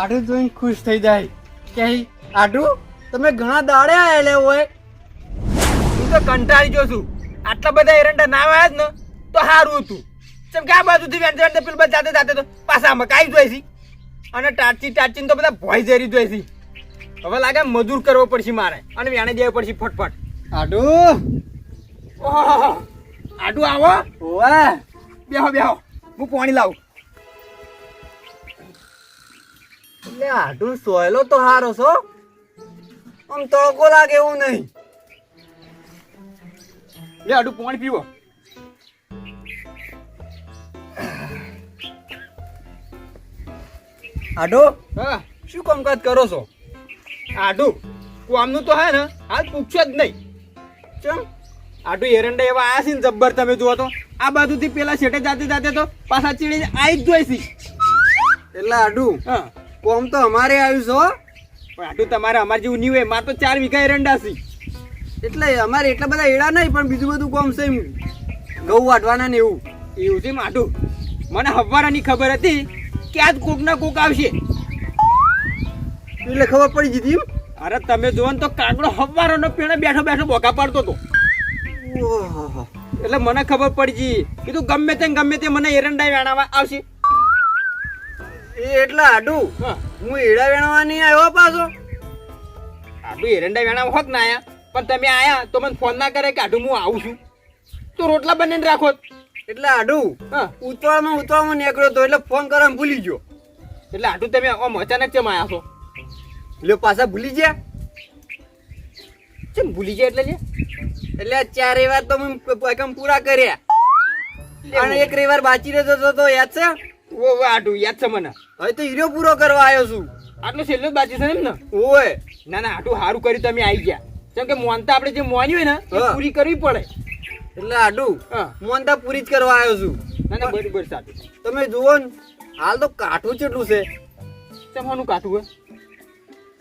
આડું જોઈને ખુશ થઈ જાય કે આડું તમે ઘણા દાડે આયેલા હોય. હું તો કંટાળી ગયો છું. આટલા બધા એરંડા ના આવ્યા જ ને તો સારું હતું. ચમ કે આ બાજુથી વેંચે વેંચે પેલું બસ જાતે જાતે તો પાછા મકાઈ જોઈ છે અને ટાચી તો બધા ભોય ઝેરી જોઈ છે. હવે લાગે મજૂર કરવો પડશે મારે અને વેણે જવું પડશે ફટફટ. આડું ઓહો આડું આવો. ઓય બેહો બેહો હું પાણી લાવું. એટલે આડું સોયલો તો હારો છો, આમ તડકો લાગે એવું નહીં. લે આડું પાણી પીવો. આડો હા શું કામકાજ કરો છો? આડું કોમનું તો હે ને હાલ પૂછશો જ નહીં. ચમ આડું એરંડા એવા આયા છે ને જબ્બર. તમે જુઓ તો આ બાજુથી પેલા શેઠે જાતે જાતે તો પાછા ચીડી આવી જ જોઈ છે. એટલે આડું હા કોમ તો અમારે આવ્યું છે હો. પણ આડું તમારે અમારે જેવું નહીં હોય. મારે તો 4 વીઘા એરંડા છે. એટલે અમારે એટલા બધા એડા નહીં, પણ બીજું બધું કોમ છે એમ ઘઉં વાટવાના ને એવું. એવું છે માટું. મને હવારાની ખબર હતી કે આજ કોક ના કોક આવશે. એટલે ખબર પડી જીધી એમ. અરે તમે જોવો ને તો કાગડો હવારોનો પેણે બેઠો બેઠો બોકા પાડતો હતો. ઓહો એટલે મને ખબર પડી ગઈ. કીધું ગમે તે મને એરંડા વેણાવા આવશે. એટલે આડું હા હું એડા વેણવા નહીં આવ્યો પાછો. આડું એરંડા વેણાવા હોત ના આયા, પણ તમે આયા તો મને ફોન ના કરે કે આડું હું આવું છું તો રોટલા બનાવીને રાખો. એટલે આડું હા ઉતવાળમાં નીકળ્યો તો એટલે ફોન કરવાનું ભૂલી ગયો. એટલે આડું તમે આમ અચાનક કેમ આયા છો? એટલે પાછા ભૂલી ગયા. કેમ ભૂલી જાય એટલે લે? એટલે આ 4 રવિવાર તો મેં એકમ પૂરા કર્યા અને એક રવિવાર બાકી રહેતો તો યાદ છે? ઓ આડું યાદ છે મને. હવે તો હીરો પૂરો કરવા આવ્યો છું. આટલો છેલ્લો જ બાકી છે એમ ને? ઓય ના ના આટલું સારું કર્યું તમે આવી ગયા. કેમ કે મોનતા આપણે જે મોની હોય ને એ હા. પૂરી કરવી પડે. એટલે આડું હા મોનતા પૂરી જ કરવા આવ્યો છું. ના ના બરોબર સાચું. તમે જુઓ ને હાલ તો કાઠું કેટલું છે. તમારું કાઠું હોય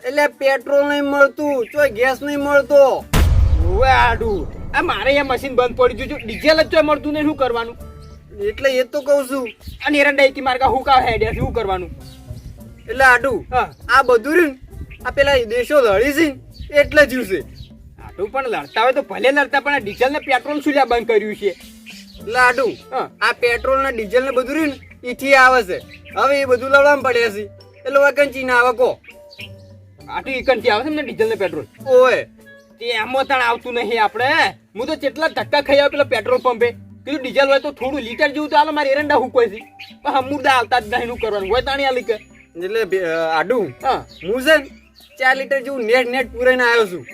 એટલે પેટ્રોલ નહીં મળતું, ચોય ગેસ નહીં મળતો. ઓવે આડું આ મારે અહીંયા મશીન બંધ પડી ગયું છે. ડીઝલ જ ચોય મળતું નહીં. શું કરવાનું? એટલે એ તો કહું છું. અને એરંડા એકી માર્કા હુકા હેડ્યા શું કરવાનું? એટલે આડું હા આ બધું રહ્યું ને આ પેલા દેશો લડી છે ને એટલે જીવશે. આડું પણ લડતા હોય તો ભલે લડતા, પણ આ ડીઝલ ને પેટ્રોલ શું લ્યા બંધ કર્યું છે? એટલે આડું હા આ પેટ્રોલ ને ડીઝલ ને બધું રહ્યું ને એથી આવે છે. હવે એ બધું લડવામાં પડે છે. એટલે વકંચી ના આવે કો. આટલું એકનથી આવે છે ને ડીઝલ ને પેટ્રોલ. ઓય તે એમાં તાણ આવતું નહીં. આપણે હું તો કેટલા ધક્કા ખાઈ આવ્યો પેલા પેટ્રોલ પંપે. કીધું ડીઝલ હોય તો થોડું લીટર જેવું તો હાલો મારે એરંડા હુકવાય છે. પણ હમુરદા આવતા જ નહીં. શું કરવાનું હોય તાણી આલી કે? એટલે આડું હા હું છે ને 4 લીટર જેવું નેટ પૂરાઈને આવ્યો છું.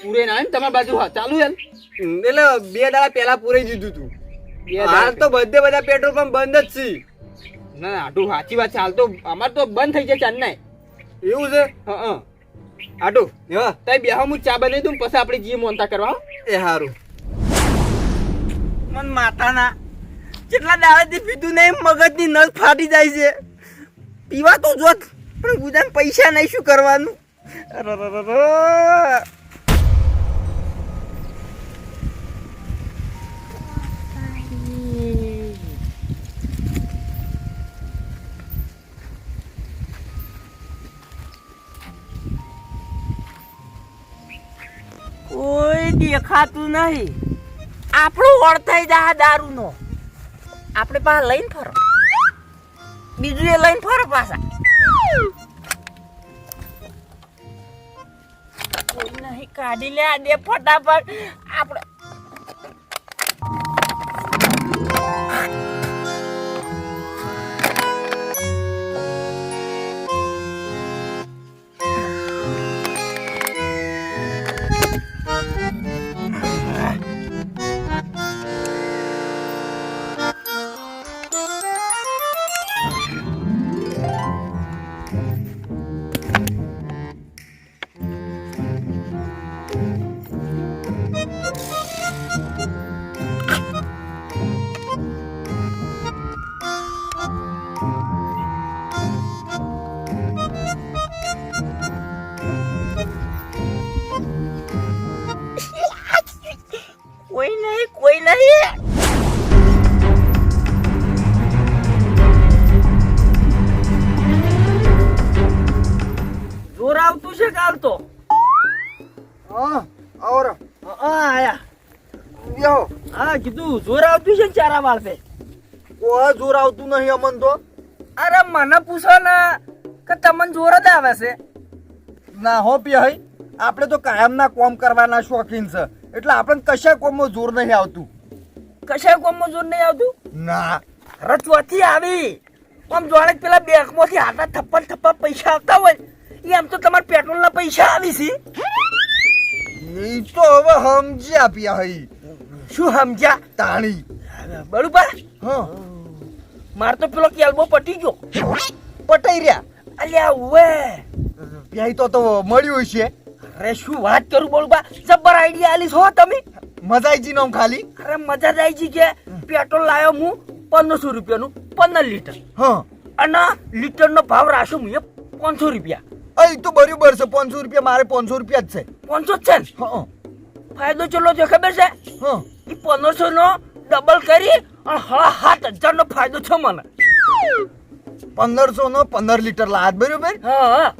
પૂરે ના આવે ને તમારી બાજુ? હા ચાલુ યાર. એટલે 2 દાડા પહેલા પૂરાઈ દીધું તું. હાલ તો બધા પેટ્રોલ પંપ બંધ જ છે. ના ના આટલું સાચી વાત છે. હાલ તો અમારે તો બંધ થઈ જાય ચાંદ. એવું છે? હા આટલું હા તઈ બેહો હું ચા બનાવી દઉં પછી આપણે જઈએ મોનતા કરવા. એ સારું. મન માથાના કેટલા દાડેથી પીધું નહીં, મગજની નસ ફાટી જાય છે. પીવા તો જોત પણ ગુદાન પૈસા નહીં, શું કરવાનું? અરરરર. કોઈ દેખાતું નહીં. આપણું ઓળખાઈ જાય દારૂનો. આપણે પાસે લઈને ફરો, બીજું એ લઈને ફરો પાછા. કોઈ નહીં, કાઢી લે આ દે ફટાફટ. આપણે કોઈ નહીં. છે કાલ તો. હા આવરો આયા. યો હા કીધું જોર આવતું છે ને ચારા વાળતે. કોઈ જોર આવતું નહીં અમન તો. અરે મને પૂછો ને કે તમને જોર જ આવે છે. ના હો ભાઈ, આપણે તો કાયમના કોમ કરવાના શોખીન છે, એટલે આપણને કશા કોમમાં જોર નહીં આવતું. કશા કોમમાં જોર નહીં આવતું? ના અરે ચોથી આવી આમ જોડે પેલા બેંકમાંથી હાથા થપ્પા પૈસા આવતા હોય એમ તો તમારે પેટ્રોલના પૈસા આવી છે. એ તો હવે સમજી આપ્યા હઈ. શું સમજ્યા? તાણી બરોબર. હા માર તો પેલો કેલ્બો પટી ગયો. પટાઈ રહ્યા અલ્યા ઉવે પ્યાય તો મળ્યું છે. અરે શું વાત કરું બોલબા, જબર આઈડિયા આલી છો તમે. મજા આવી જી ખાલી. અરે મજા જ આવી જી કે પેટ્રોલ લાયો હું 1500 રૂપિયાનું 15 લીટર, હા અને લીટરનો ભાવ રાખ્યો હું 500 રૂપિયા. અહીં તો બરોબર છે. 500 રૂપિયા મારે 500 રૂપિયા જ છે. 500 જ છે ને? હા ફાયદો ચલો છે ખબર છે? હા એ 1500 નો ડબલ કરી અને 7,500 નો ફાયદો છે મને. 1500 નો 15 લીટર લાદ. બરોબર હા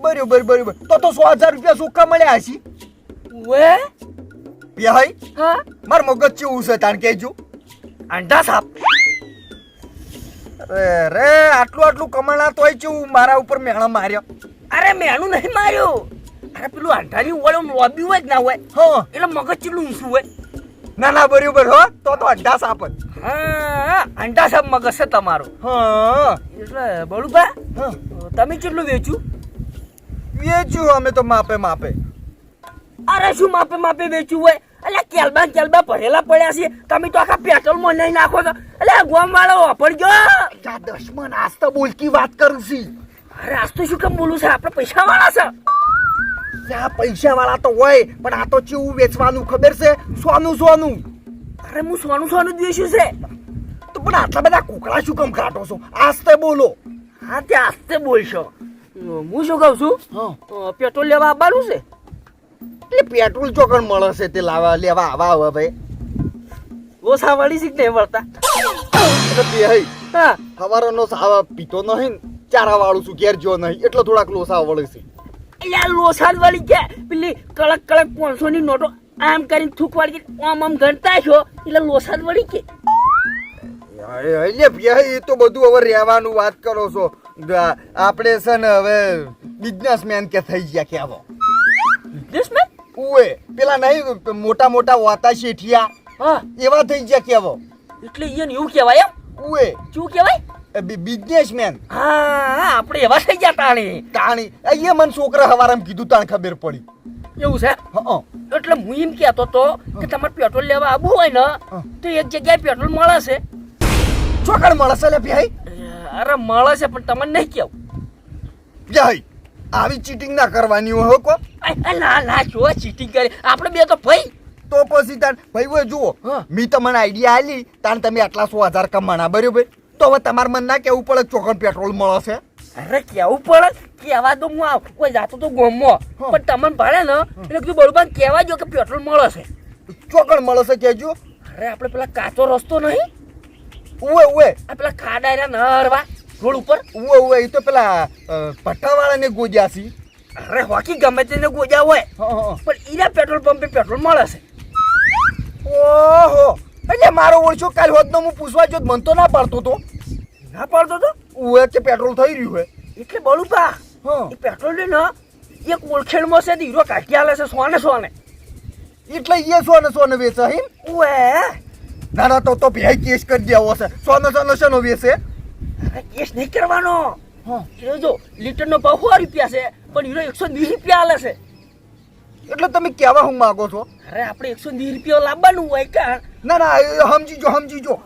બરોબર. તો 100,000 રૂપિયા સુકા મળ્યા છે. વે પ્યાય હા માર મગજ ચેવું છે તાણ કેજો. અંડા સાપ. રે આટલું કમાણા તોય ચેવું મારા ઉપર મેણા માર્યો. અરે મેનું નહીં માર્યું. અરે પેલું અંડાની ઓળો લોબી હોય જ ના હોય હા એટલે મગજ કેટલું ઊંચું હોય. ના બરોબર હો. તો અંડા સાપ જ. હા અંડા સાપ મગજ છે તમારું. હા એટલે બળુભા હા તમે કેટલું વેચ્યું? વેચ્યું અમે તો માપે. અરે શું માપે વેચ્યું હોય? એટલે કેલબા ભરેલા પડ્યા છે, તમે તો આખા પેટ્રોલમાં નહીં નાખો તો. એટલે ગોમ વાળો વાપર ગયો. જા દશમન આજ તો બોલકી વાત કરું છું. અરે આજ તો શું કેમ બોલું છે? આપણે પૈસા વાળા છે. ત્યાં પૈસા વાળા તો હોય, પણ આ તો ચેવું વેચવાનું ખબર છે? સોનું. અરે હું સોનું જ વેચ્યું છે. તો પણ આટલા બધા કુકડા શું કામ કાઢો છો? આસ્તે બોલો. હા ત્યાં આસ્તે બોલશો. હું શું કહું છું, પેટ્રોલ લેવા આવવાનું છે. એટલે પેટ્રોલ ચોકડ મળે છે તે લેવા આવા ભાઈ. ઓછા વાળી શીખ નહીં મળતા. હા સવારનો સાવા પીતો નહીં, ચારા વાળું છું ઘેર જો નહીં, એટલે થોડાક લોસા વળે છે. એટલે આ લોસાદ વાળી કે પેલી કડક 500 ની નોટો આમ કરીને થૂક વાળી આમ ગણતા છો એટલે લોસાદ વાળી કે. એટલે ભાઈ એ તો બધું હવે રહેવાનું વાત કરો છો. આપણે છે ને હવે બિઝનેસમેન કે થઈ ગયા કે આવો. બિઝનેસમેન? ઓએ પેલા નહીં મોટા વાતા શેઠિયા હા એવા થઈ ગયા કે આવો. એટલે એને એવું કહેવાય એમ? ઓએ શું કહેવાય? બિઝનેસમેન. હા આપણે એવા થઈ ગયા તાણી. એ મને છોકરા હવારામ કીધું તાણ ખબર પડી. એવું છે? હા એટલે હું એમ કહેતો તો કે તમારે પેટ્રોલ લેવા આવવું હોય ને તો એક જગ્યાએ પેટ્રોલ મળે છે. ચોકડ મળે છે લે ભાઈ. અરે મળે છે પણ તમને નહીં કેવું. ભાઈ આવી ચીટિંગ ના કરવાની હોય કો. ના શું ચીટિંગ કરી? આપણે બે તો ભાઈ. તો પછી તાણ ભાઈ હોય જુઓ, મેં તમને આઈડિયા આલી તાણ તમે આટલા 100,000 કમાણા. બરોબર, તો હવે તમારે મન ના કેવું પડે ચોકડ પેટ્રોલ મળે છે. અરે કેવું પડે? કેવા તો હું કોઈ જાતો તો ગોમમાં, પણ તમને ભાડે ને એટલે કીધું બરોબર કહેવા જો કે પેટ્રોલ મળે છે. ચોકડ મળે છે કેજો. અરે આપણે પેલા કાચો રસ્તો નહીં, ઓએ આ પેલા ખાડા રહ્યા નરવા રોડ ઉપર. ઓએ એ તો પેલા પટ્ટાવાળાને ગોજ્યા છે. અરે હોકી ગમે તેને ગોજા હોય, પણ એના પેટ્રોલ પંપે પેટ્રોલ મળે છે. ઓહો, એટલે મારો ઓળખો કાલ હોતનો હું પૂછવા જો મન તો ના પાડતો તો. ના પાડતો તો ઓએ કે પેટ્રોલ થઈ રહ્યું હોય એટલે બોલું પા. એ પેટ્રોલ ને એક ઓળખેણમાં છે હીરો કાઢી આલે છે સોને. એટલે એ સોને વેચે હે. ઓએ ના તો ભાઈ કેસ કરી દેવો છે. સોનો વેચે. અરે કેસ નહીં કરવાનો. એ જો લીટરનો ભાવ 100 રૂપિયા છે પણ હીરો 120 રૂપિયા આલે છે. એટલે તમે કેવા હું માંગો છો? અરે આપણે 120 રૂપિયા લાવવાનું હોય કા? ના સમજી જો.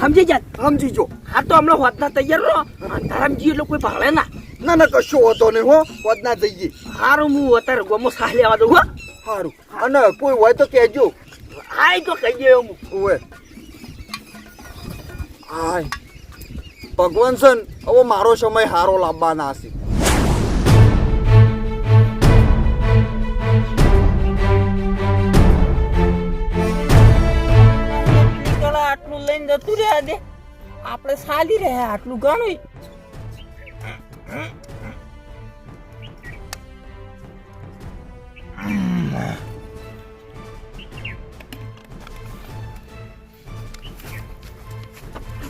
સમજી જો. હા તો હમણાં હોતના તૈયાર રહો. અંધારામજી એટલે કોઈ ભાળે ના. ના કશો હોતો નહીં હો. હોતના જઈએ. સારું હું અત્યારે ગોમો સાહ લેવા દઉં. હો સારું. અને કોઈ હોય તો કહેજો. હા તો કહી દે હું. ઓએ હાય ભગવાન સન હવે મારો સમય હારો લાવવાના હશે. આટલું લઈને જતું રહ્યા દે, આપણે સાલી રહ્યા આટલું ઘણું.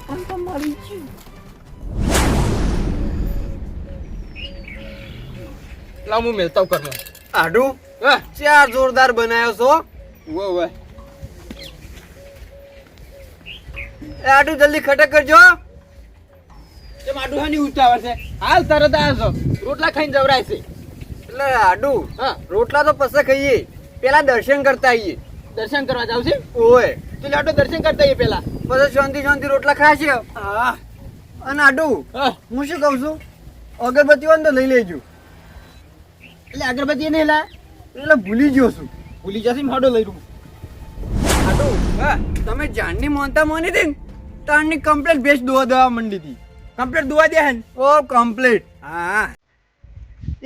પણ તો મળી ગયું. લાવ હું મેલતા કર આડું હા ચાર જોરદાર બનાવ્યો છો. વો વો એ આડું જલ્દી ખટક કરજો. તે માડુહાની ઉતાવળ છે હાલ તરત આવ્યો છો રોટલા ખાઈને જવરાય છે એટલે આડું હા રોટલા તો પછી ખાઈએ, પેલા દર્શન કરતા આવીએ. દર્શન કરવા જાવ છે ઓય તો લાડો દર્શન કરતા આવીએ પેલા પછી શાંતિ શાંતિ રોટલા ખાશે. હા અને આડું હા હું શું કહું છું, અગરબત્તી હોય ને તો લઈ લેજો. એટલે અગરબત્તી નહીં લા એટલે ભૂલી ગયો છું. ભૂલી જશે મોડો લઈ રૂ આડું હા તમે જાનની મોનતા મોની હતી ને તારની કમ્પ્લેટ બેસ્ટ દોવા દેવા માંડી હતી. કમ્પ્લીટ દુવા દે હન ઓ કમ્પ્લીટ હા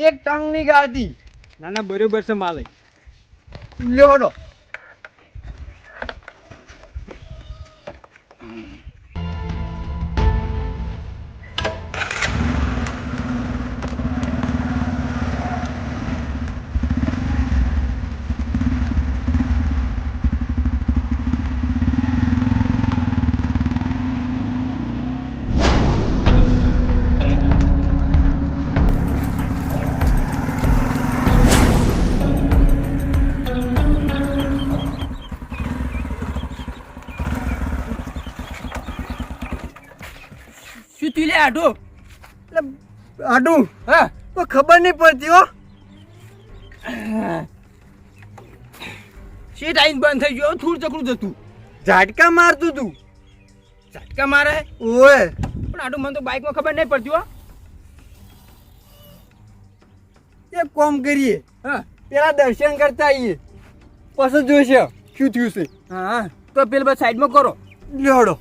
એક ટંગ ની ગાતી. ના ના બરોબર છે માલે લેવડો શું તું લે આડો એટલે આડું હા તો ખબર નહીં પડતી હો. શેઠ આઈને બંધ થઈ ગયો થોડું ચકડું જતું ઝાટકા મારતું તું. ઝટકા મારે ઓય પણ આડું મને તો બાઇકમાં ખબર નહીં પડતી હો એક કામ કરીએ, હા પેલા દર્શન કરતા આવીએ પછી જોઈશે શું થયું છે. હા તો પેલ બસ સાઈડમાં કરો લેવડો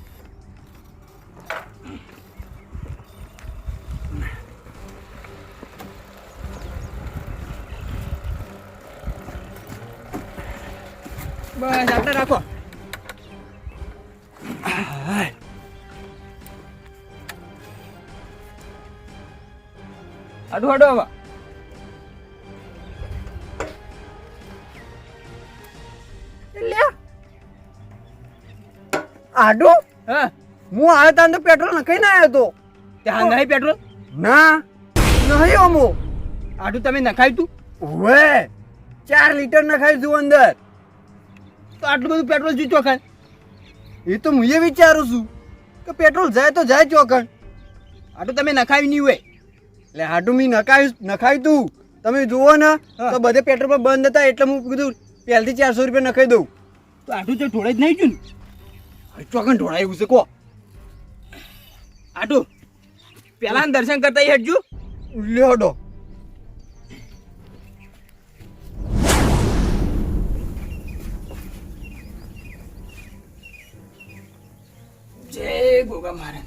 બસ આપણે રાખો આડું આડું હવે લે આડું હા હું આવ્યો તાં તો પેટ્રોલ નખાઈ ના આવ્યો તો. ત્યાં નહીં પેટ્રોલ ના નહીં અમો. આડું તમે નખાય તું ઓય 4 લીટર નખાઈ છું અંદર. તો આટલું બધું પેટ્રોલ જીતો ખાય એ તો હું એ વિચારું છું કે પેટ્રોલ જાય તો જાય ચોકણ. આટલું તમે નખાવી નહીં હોય એટલે હાડું મેં નખાવી તું તમે જુઓ ને તો બધે પેટ્રોલ પર બંધ હતા એટલે હું કીધું પહેલથી 400 રૂપિયા નખાઈ દઉં. તો આટલું તો ઢોળે જ નહીં ગયું ને ચોકન ઢોળાયું છે કો. આટું પેલા દર્શન કરતા હેડજો લેડો જય ગોગા મારે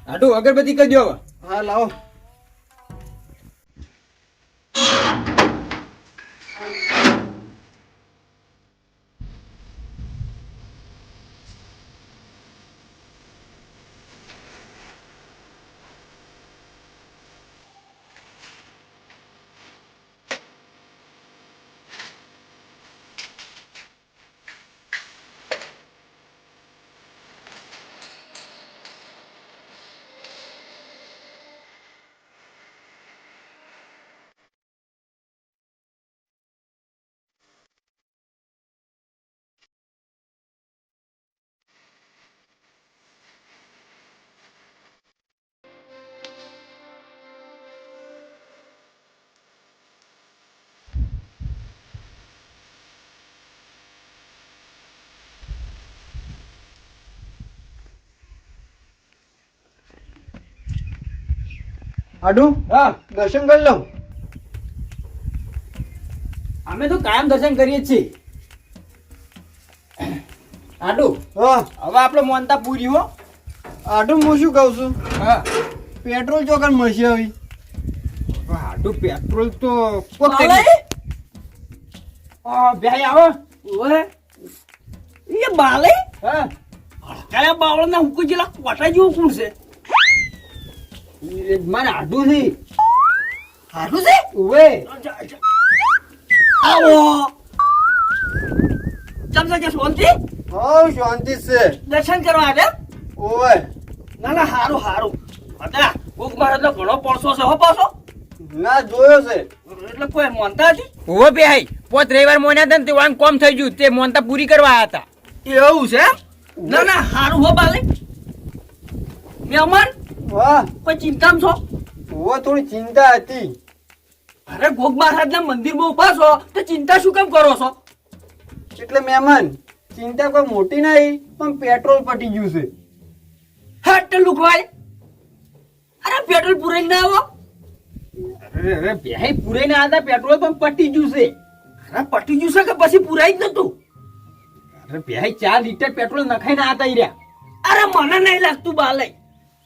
આટું અગરબત્તી કરી દો હવે હા લાવો. હાડું હા દર્શન કરી લઉં. અમે તો કાયમ દર્શન કરીએ જ છીએ આટું હા હવે આપણે મોનતા પૂરી હો આડું હું શું કહું છું, હા પેટ્રોલ ચોકન મળશે હવે. આટું પેટ્રોલ તો કોક બાલે? કરી ભાઈ આવો ઓય એ બાલે હા કાલે બાવળના હુકુ જેલા કોટા જેવું કોણ છે મારે આડું છે. હારું છે ઓવે આવો ચમચા કે શાંતિ હઉ શાંતિ છે. દર્શન કરવા આવ્યા ઓવે ના ના હારું હારું અદા ભૂખ મારે તો ઘણો પડસો છે હો પાછો ના જોયો છે. એટલે કોઈ માનતા હતી ઓવે ભાઈ પોત રવિવાર મોન્યા હતા ને તે વાંગ કોમ થઈ ગયું તે મોનતા પૂરી કરવા આયા હતા. એવું છે ના ના હારું હો બાલે મહેમાન વાહ કોઈ ચિંતામાં છો ઓવે થોડી ચિંતા હતી. અરે ગોગ મહારાજના મંદિરમાં ઉભા છો તો ચિંતા શું કેમ કરો છો એટલે મહેમાન ચિંતા કોઈ મોટી નહીં પણ પેટ્રોલ પટી ગયું છે. હટ લુકવાય અરે પેટ્રોલ પૂરાઈ ના આવો અરે ભાઈ પૂરાઈને આયા હતા પેટ્રોલ પંપ પટી ગયું છે. અરે પટી ગયું છે કે પછી પૂરાઈ જ નતું અરે ભાઈ 4 લીટર પેટ્રોલ નખાઈને આતા ઈ રહ્યા. અરે મને નહીં લાગતું બાલે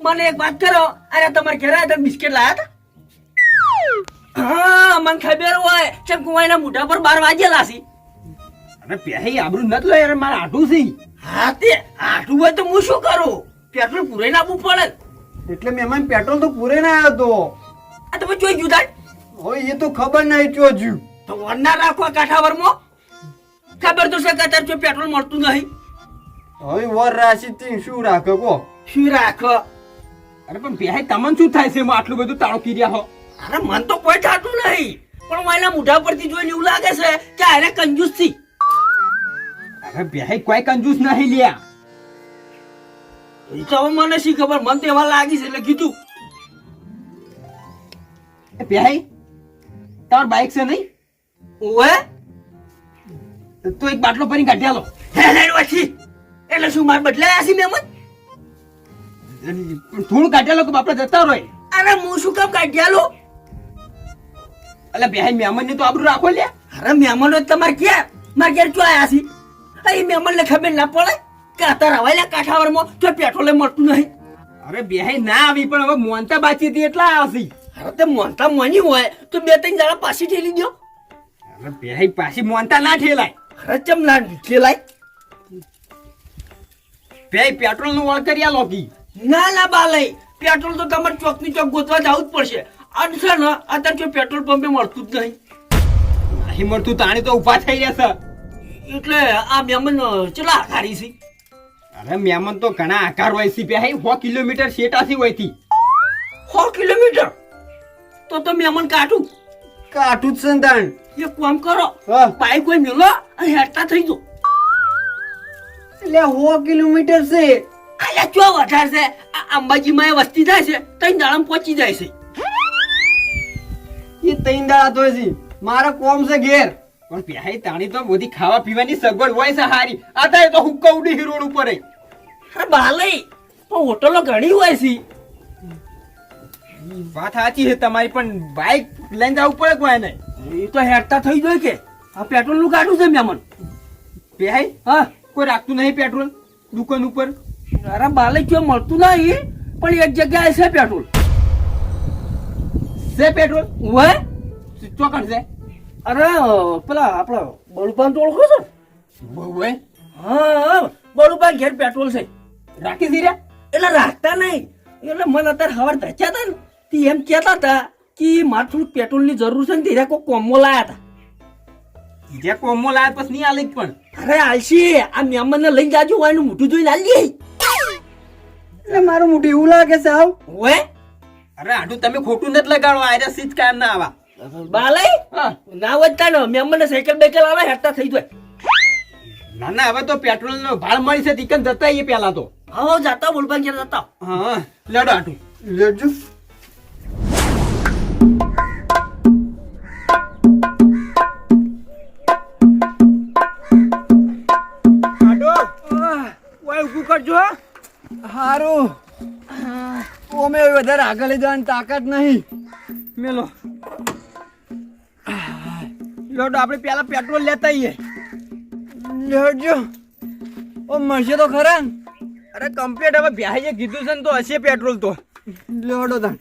મને એક વાત કરો અરે તમારે ઘરે આયા બિસ્કિટ લાયા હતા હા મને ખબર હોય ચમ કુવાઈના મોઢા પર 12 વાગેલા છે અરે ભાઈ આબરૂ નત લો યાર મારે આઢું છે. હા તે આટલું હોય તો હું શું કરું પેટ્રોલ પૂરાઈ નાખવું પડે એટલે મહેમાન પેટ્રોલ તો પૂરે ના આવ્યો તો. આ તમે જોઈ જુદા હવે એ તો ખબર નહીં ચો જ્યું. તો વરના રાખો કાઠાવરમાં ખબર તો છે કે અત્યારે જો પેટ્રોલ મળતું નહીં હવે વર રાશિ થી શું રાખે કો. શું રાખો અરે પણ ભાઈ તમને શું થાય છે એમાં આટલું બધું તાળો કર્યા હો. અરે મન તો કોઈ થતું નહીં પણ હું એના મોઢા પરથી જોઈને એવું લાગે છે કે આને કંજૂસ થી અરે ભાઈ કોઈ કંજૂસ નહીં લ્યા. એ તો હવે મને શી ખબર મને તો એવા લાગી છે એટલે કીધું એ ભાઈ તમાર બાઈક છે નહીં ઓએ તો એક બાટલો ભરીને કાઢ્યા લો. હેલેડ પછી એટલે શું માર બદલાયા છે મહેમાન થોડું કાઢ્યા લો કે બાપડા જતા રહે. અરે હું શું કામ કાઢ્યાલો એટલે ભાઈ મહેમાન ને તો આબરૂ રાખો લ્યા. અરે મહેમાનો તમારે ક્યાં મારે ઘેર ચો આયા છે એ મહેમાન ને ખબર ના પડે કે અત્યારે હવાઈલા કાઠાવરમાં તો પેટ્રોલે મળતું નહીં અરે ભાઈ ના આવી પણ હવે મોનતા બાચી હતી એટલા આવશે. અરે તે મોનતા મની હોય તો 2-3 દાડા પાછી ઠેલી દો અરે ભાઈ પાછી મોનતા ના ઠેલાય. અરે ચમ ના ઠેલાય ભાઈ પેટ્રોલ નું વળ કર્યા લોકી. ના ના બાલય પેટ્રોલ તો તમારે ચોક ની ચોક ગોતવા જવું જ પડશે અને છે ને અત્યારે જો પેટ્રોલ પંપે મળતું જ નહીં નહીં મળતું તાણી તો ઉભા થઈ રહ્યા છે. એટલે આ મહેમાન ચલા હારી છે અરે મહેમાન તો ઘણા આકાર હોય છે ભાઈ 100 કિલોમીટર શેટાથી હોય થી 100 કિલોમીટર તો મહેમાન કાઢું કાઠું જ છે ને તાણ. એક કામ કરો હા. બાઈક કોઈ મેલો અને હેઠતા થઈ જો એટલે 100 કિલોમીટર છે. અલ્યા ચો વધારે છે આ અંબાજીમાં એ વસ્તી થાય છે 3 દાડામાં પહોંચી જાય છે એ 3 દાડા તો છે મારા કોમ છે ઘેર. પણ ભાઈ તાણી તો બધી ખાવા પીવાની સગવડ હોય છે હારી. આ તો હુક્કા ઉડી રોડ ઉપર જ. અરે બાલય પણ હોટલો ઘણી હોય છે વાત સાચી છે તમારી પણ બાઈક લઈને જવું પડે કોઈ ને. એ તો હેઠતા થઈ જાય કે આ પેટ્રોલ નું કાઢું છે મહેમાન ભાઈ હા કોઈ રાખતું નહીં પેટ્રોલ દુકાન ઉપર. અરે બાલય ક્યાં મળતું નહીં પણ એક જગ્યાએ છે પેટ્રોલ છે પેટ્રોલ હોય ચોકડ છે. અરે પેલા આપડે બળુપાન તો ઓળખો છો બહુ હે હા બળુપાન ઘેર પેટ્રોલ છે રાખી દીધા. એટલે રાખતા નહીં એટલે મને અત્યારે હવાર ધચ્યા હતા ને તે એમ કહેતા હતા કે મારે થોડું પેટ્રોલ ની જરૂર છે ને ધીરે કોઈ કોમો લાયા હતા બીજા કોમો લાયા પછી નહીં આલે પણ. અરે આલસી આ મહેમાન ને લઈને જાજો હોય એનું મોઢું જોઈને આલી એટલે મારું મોઢું એવું લાગે છે આવ. હોય અરે આટલું તમે ખોટું નથી લગાડો આયરા સીજ કામ ના આવા. બાલય હા ના વધતા ને મહેમાન ને સાયકલ બેકલ આવે હેઠતા થઈ જાય ના ના હવે તો પેટ્રોલ નો ભાડ મળી છે તીકન જતા એ પેલા તો. હા જાતા બળુપાન ઘેર જતા હા લડો આટું લેજો. આટો ઓય ઊભું કરજો. હારું ઓમે વધારે આગળ લઈ જવાની તાકાત નહીં. મેલો લડો આપણે પેલા પેટ્રોલ લેતા આવીએ. લેજો. ઓ મળશે તો ખરા ને? અરે કમ્પ્લીટ હવે ભાઈએ કીધું છે ને તો હશે પેટ્રોલ તો. લેવડો તાણ.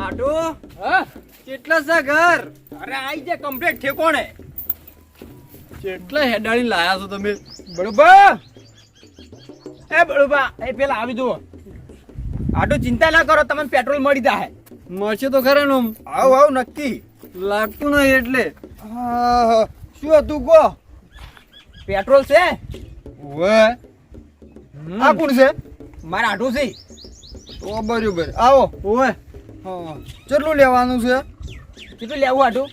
આટો હા કેટલા છે ઘર? અરે આઈ જે કમ્પ્લીટ ઠેકોણે. કેટલા હેડાડી લાયા છો તમે? બરોબર એ બળુબા એ પેલા આવી જુઓ આટલું ચિંતા ના કરો તમને પેટ્રોલ મળી જાય મળશે તો ખરા ને આમ? આવ આવ નક્કી લાગતું નહીં એટલે. હા, શું હતું કહો પેટ્રોલ છે ઓવે આ કોણ છે? મારા આટું છે ઓ બરોબર. આવો ઓવે હા કેટલું લેવાનું છે? કેટલું લેવું આટું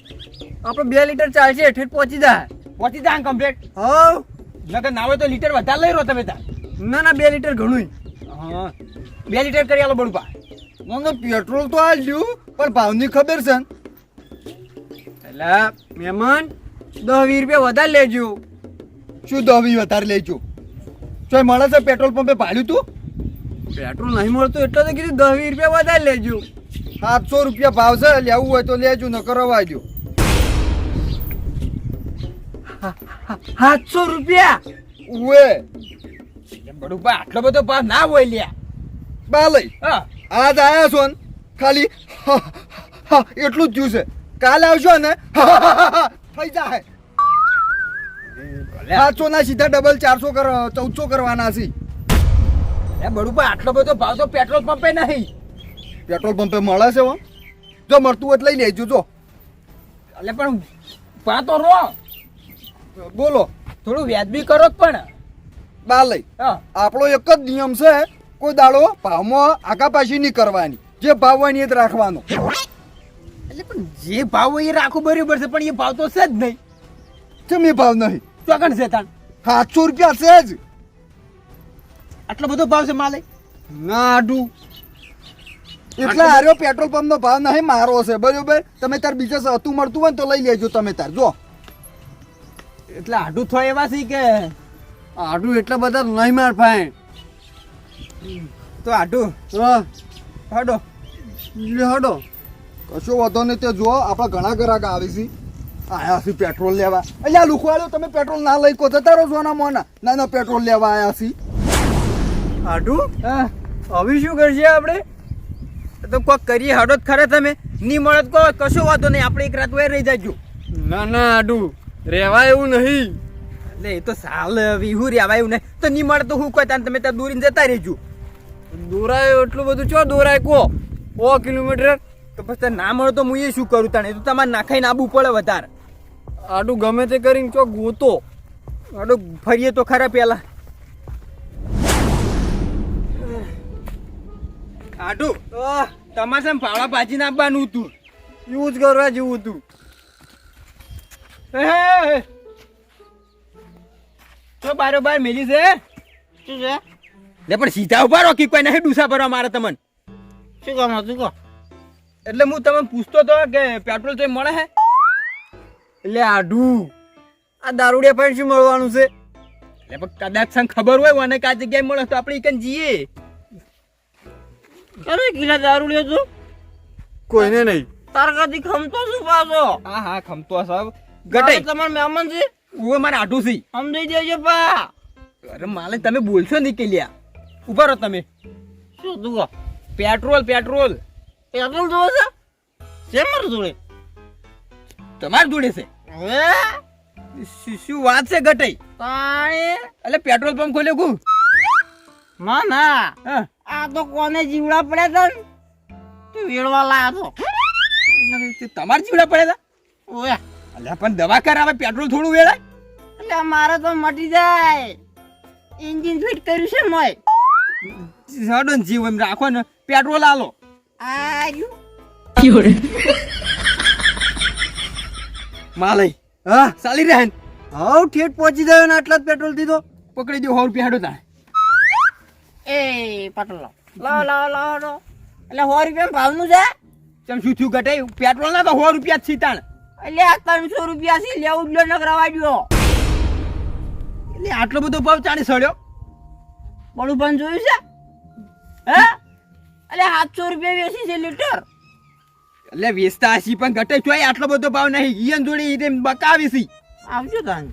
આપણે 2 લીટર ચાલશે હેઠ પહોંચી જાય. પહોંચી જાય કમ્પ્લીટ હા નકર ના હોય તો લીટર વધારે લઈ રહ્યો તમે તાર ના ના 2 લીટર ઘણું. હા 2 લીટર કરી આલો બળુબા મને પેટ્રોલ તો આ લ્યું પણ ભાવની ખબર છે ને? એટલે મહેમાન 10-20 રૂપિયા વધારે લેજો. શું 10-20 વધારે લેજો? ચોય મળે છે પેટ્રોલ પંપે ભાડ્યું તું? પેટ્રોલ નહીં મળતું એટલે તો કીધું 10-20 રૂપિયા વધારે લેજો. 700 રૂપિયા ભાવ છે, લેવું હોય તો લેજો, ન કરવા દો. 700 રૂપિયા? ઉવે બળુબા આટલો બધો ભાવ ના હોય લ્યા બા લઈ હા આજ આયા છો ને ખાલી એટલું જ થયું છે. કાલે આવશો ને થઈ જાય. 700 ના સીધા ડબલ 1400 કરવાના છે. એ બળુબા આટલો બધો ભાવ તો પેટ્રોલ પંપે નહીં પેટ્રોલ પંપે મળે છે હો. જો મળતું હોય તો લઈ લેજો. જો એટલે પણ પા તો રો બોલો થોડું વ્યાજબી કરો જ પણ બા લઈ હા આપણો એક જ નિયમ છે, કોઈ દાડો ભાવમાં આગાપાછી નહીં કરવાની. જે ભાવ હોય ને એ જ રાખવાનો. એટલે પણ જે ભાવ હોય એ રાખવું બરાબર છે પણ એ ભાવ તો છે જ નહીં કેમ એ ભાવ નહીં? ચોકણ છે તાણ 700 રૂપિયા છે જ. આટલો બધો ભાવ છે માલે ના આડું એટલે હાર્યો પેટ્રોલ પંપ નો ભાવ નહીં, મારો છે બરોબર. તમે તાર બીજા હતું મળતું હોય ને તો લઈ લેજો તમે તાર. જો એટલે આડું થાય એવા છે કે આડું એટલા બધા નહીં માર ભાઈ. તો આડું હા હડો લે હડો કશો વાંધો નહીં. તે જો આપણા ઘણા ગ્રાહક આવી છે, આયા છે પેટ્રોલ લેવા. એટલે આ લુખવાડો તમે પેટ્રોલ ના લઈ કો જતા રહો સોના મોના. ના ના પેટ્રોલ લેવા આયા છે. આડું હા હવે શું કરશે આપણે? તો કોક કરીએ હડો જ ખરે તમે નહીં મળે તો કહો, કશો વાંધો નહીં આપણે એક રાત વાર રહી જાજો ના ના આડું રેવાય એવું નહીં. એટલે એ તો સાલ વિહુ રહેવાય એવું નહીં તો નહીં મળે તો હું કોઈ તાન તમે ત્યાં દૂરીને જતા રહેજો દોરાય એટલું બધું ચો દોરાય કો 100 કિલોમીટર. તો પછી ના મળે તો હું એ શું કરું તાણે એ તો તમારે નાખાઈને આવવું પડે વધારે આડું ગમે તે કરીને ચો ગોતો. હડો ફરીએ તો ખરા પેલા આટું તમારે છે પાવડા ભાજીને આપવાનું હતું યુઝ કરવા જેવું હતું. તો બારોબાર મેલી છે શું છે લે પણ સીધા ઉભા રહો કે કોઈ નહીં ડૂસા ભરવા મારે તમને શું કામ હતું કહો એટલે હું તમને પૂછતો હતો કે પેટ્રોલ તો મળે હે એટલે આડું આ દારૂડિયા પાસે શું મળવાનું છે? એટલે પણ કદાચ સંગ ખબર હોય અને કા જગ્યાએ મળે તો આપણે ઈકન જઈએ અરે કિલા દારૂ લ્યો તું કોઈને નહીં. તાર કદી ખમતો શું પાછો હા હા ખમતો સાહેબ ગટે ગટે તમાર મહેમાન છે ઓય મારે આટું છે સમજી દેજો પા અરે માલે તમે બોલશો નહીં કે લ્યા ઉભા રહો તમે શું તું કહો પેટ્રોલ પેટ્રોલ પેટ્રોલ જોવે છે છે મારું જોડે તમારે જોડે છે હવે શું વાત છે ગટે તાણે એટલે પેટ્રોલ પંપ ખોલ્યો કુ ના ના હા આ તો કોને જીવડા પડ્યા હતા ને તું વેળવા લાયા તો તમારે જીવડા પડ્યા હતા ઓય અલ્યા પણ દવા કરાવે પેટ્રોલ થોડું વેળાય એટલે મારે તો મટી જાય એન્જિન ફિટ કર્યું છે મોય સડન જીવ એમ રાખો ને પેટ્રોલ આલો આયુ માલય હા ચાલી રહ્યા ને હાવ ઠેઠ પહોંચી જાય ને આટલા જ પેટ્રોલ દીધો. પકડી દો 100 રૂપિયા હેડો તાણે એ પટલો લાવ લાવ લાવ લાવ એટલે 100 રૂપિયા ભાવનું છે ચમ શું થયું ઘટે પેટ્રોલ ના તો 100 રૂપિયા જ છીતાણ એટલે આ 300 રૂપિયા થી લેવું જ ન કરાવા દ્યો એટલે આટલો બધો ભાવ ચાણી સડ્યો બળું પણ જોયું છે હે એટલે 700 રૂપિયા વેચી છે લીટર એટલે વેચતા હશી પણ ઘટે ચોય આટલો બધો ભાવ નહીં ઈયન જોડી ઈ બકાવી સી આવજો તાન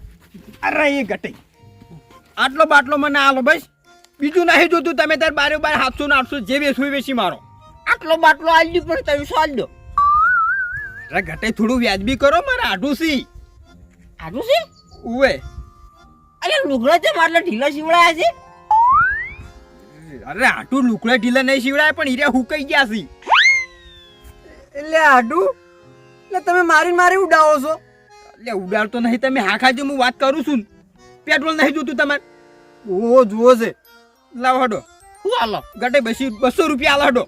અરે એ ઘટે આટલો બાટલો મને આલો બસ બીજું નહીં જોતું તમે તાર બારે બાર 700 ને 800 જે વેચવું વેચી મારો આટલો બાટલો આલ્યો પણ 300 આલ્યો અરે ઘટે થોડું વ્યાજબી કરો મારે આઢું સી આટલું છે ઉવે અરે લુગડા છે માટલા ઢીલા સીવડાયા છે અરે આટું લુકડા ઢીલા નહીં શીવડાય પણ હીરા હુકાઈ ગયા છે. એટલે આડું એટલે તમે મારી ઉડાવો છો. એટલે ઉડાડતો નહીં તમે હા ખાજો હું વાત કરું છું ને. પેટ્રોલ નહીં જોતું તમારે ઓ જુઓ છે. લાવો હડો શું હાલો ગટે 200 રૂપિયા હાલો હડો.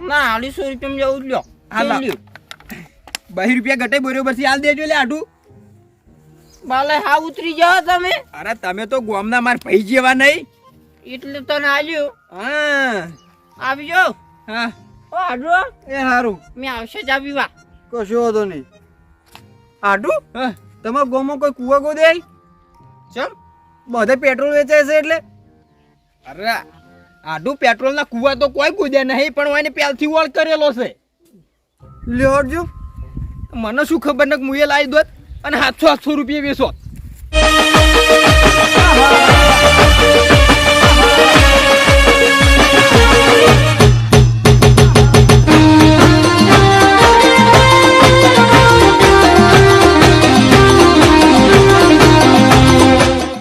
ના 250 રૂપિયા જવું લ્યો હાલો. 2 રૂપિયા ગટે બરોબર છે હાલ દેજો લે આટું. બાલે હા ઉતરી જાઓ તમે અરે તમે તો ગોમના માર ભાઈ જેવા નહીં. એટલે તો ના આલ્યો હા આવી જાઓ. હા ઓ આડો એ સારું મેં આવશે ચા પીવા. કશો વાંધો નહીં. આડું હા તમારા ગામમાં કોઈ કુવા ગોદે ચમ બધે પેટ્રોલ વેચાય છે એટલે અરે આડું પેટ્રોલ ના કુવા તો કોઈ કૂદ્યા નહીં પણ એને પેલથી વોળ કરેલો છે. લેવડજો. મને શું ખબર ને મુએ લાવી દોત અને 700 રૂપિયા વેચો.